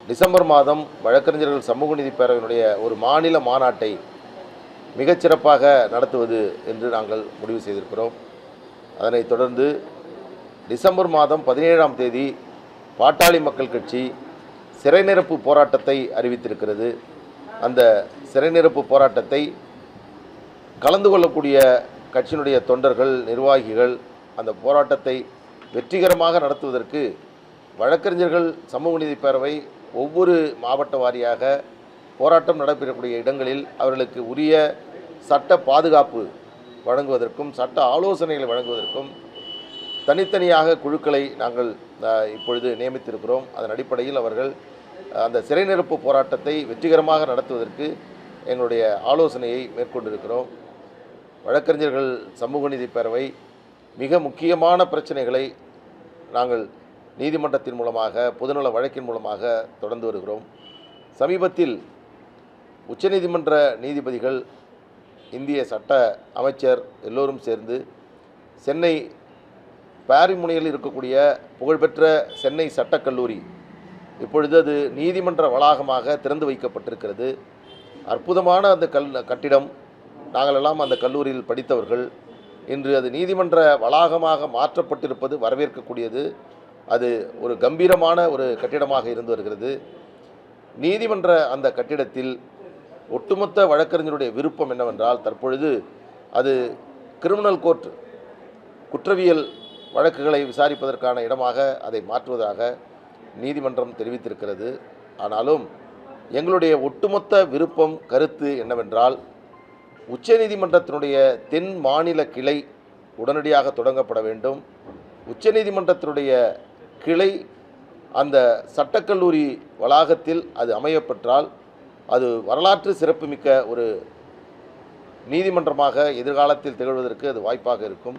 December மாதம் வழக்கறிஞர்கள் சமூக நீதி பேரவையினுடைய ஒரு மாநில மாநாட்டை மிகச்சிறப்பாக நடத்துவது என்று நாங்கள் முடிவு செய்திருக்கிறோம். அதனைத் தொடர்ந்து டிசம்பர் மாதம் 17ஆம் தேதி பாட்டாளி மக்கள் கட்சி சிறை நிரப்பு போராட்டத்தை அறிவித்திருக்கிறது. அந்த சிறை நிரப்பு போராட்டத்தை கலந்து கொள்ளக்கூடிய கட்சியினுடைய தொண்டர்கள், நிர்வாகிகள் அந்த போராட்டத்தை வெற்றிகரமாக நடத்துவதற்கு வழக்கறிஞர்கள் சமூக நீதி பேரவை ஒவ்வொரு மாவட்ட வாரியாக போராட்டம் நடைபெறக்கூடிய இடங்களில் அவர்களுக்கு உரிய சட்ட பாதுகாப்பு வழங்குவதற்கும் சட்ட ஆலோசனைகளை வழங்குவதற்கும் தனித்தனியாக குழுக்களை நாங்கள் இப்பொழுது நியமித்திருக்கிறோம். அதன் அடிப்படையில் அவர்கள் அந்த சிறை நிரப்பு போராட்டத்தை வெற்றிகரமாக நடத்துவதற்கு எங்களுடைய ஆலோசனையை மேற்கொண்டிருக்கிறோம். வழக்கறிஞர்கள் சமூக நீதி பேரவை மிக முக்கியமான பிரச்சனைகளை நாங்கள் நீதிமன்றத்தின் மூலமாக, பொதுநல வழக்கின் மூலமாக தொடர்ந்து வருகிறோம். சமீபத்தில் உச்சநீதிமன்ற நீதிபதிகள், இந்திய சட்ட அமைச்சர் எல்லோரும் சேர்ந்து சென்னை பாரிமுனையில் இருக்கக்கூடிய புகழ்பெற்ற சென்னை சட்டக்கல்லூரி இப்பொழுது அது நீதிமன்ற வளாகமாக திறந்து வைக்கப்பட்டிருக்கிறது. அற்புதமான அந்த கட்டிடம். நாங்களெல்லாம் அந்த கல்லூரியில் படித்தவர்கள். இன்று அது நீதிமன்ற வளாகமாக மாற்றப்பட்டிருப்பது வரவேற்கக்கூடியது. அது ஒரு கம்பீரமான ஒரு கட்டிடமாக இருந்து வருகிறது. நீதிமன்ற அந்த கட்டிடத்தில் ஒட்டுமொத்த வழக்கறிஞருடைய விருப்பம் என்னவென்றால், தற்பொழுது அது கிரிமினல் கோர்ட், குற்றவியல் வழக்குகளை விசாரிப்பதற்கான இடமாக அதை மாற்றுவதாக நீதிமன்றம் தெரிவித்திருக்கிறது. ஆனாலும் எங்களுடைய ஒட்டுமொத்த விருப்பம், கருத்து என்னவென்றால், உச்சநீதிமன்றத்தினுடைய தென் மாநில கிளை உடனடியாக தொடங்கப்பட வேண்டும். உச்சநீதிமன்றத்தினுடைய கிளை அந்த சட்டக்கல்லூரி வளாகத்தில் அது அமையப்பெற்றால் அது வரலாற்று சிறப்புமிக்க ஒரு நீதிமன்றமாக எதிர்காலத்தில் திகழ்வதற்கு அது வாய்ப்பாக இருக்கும்.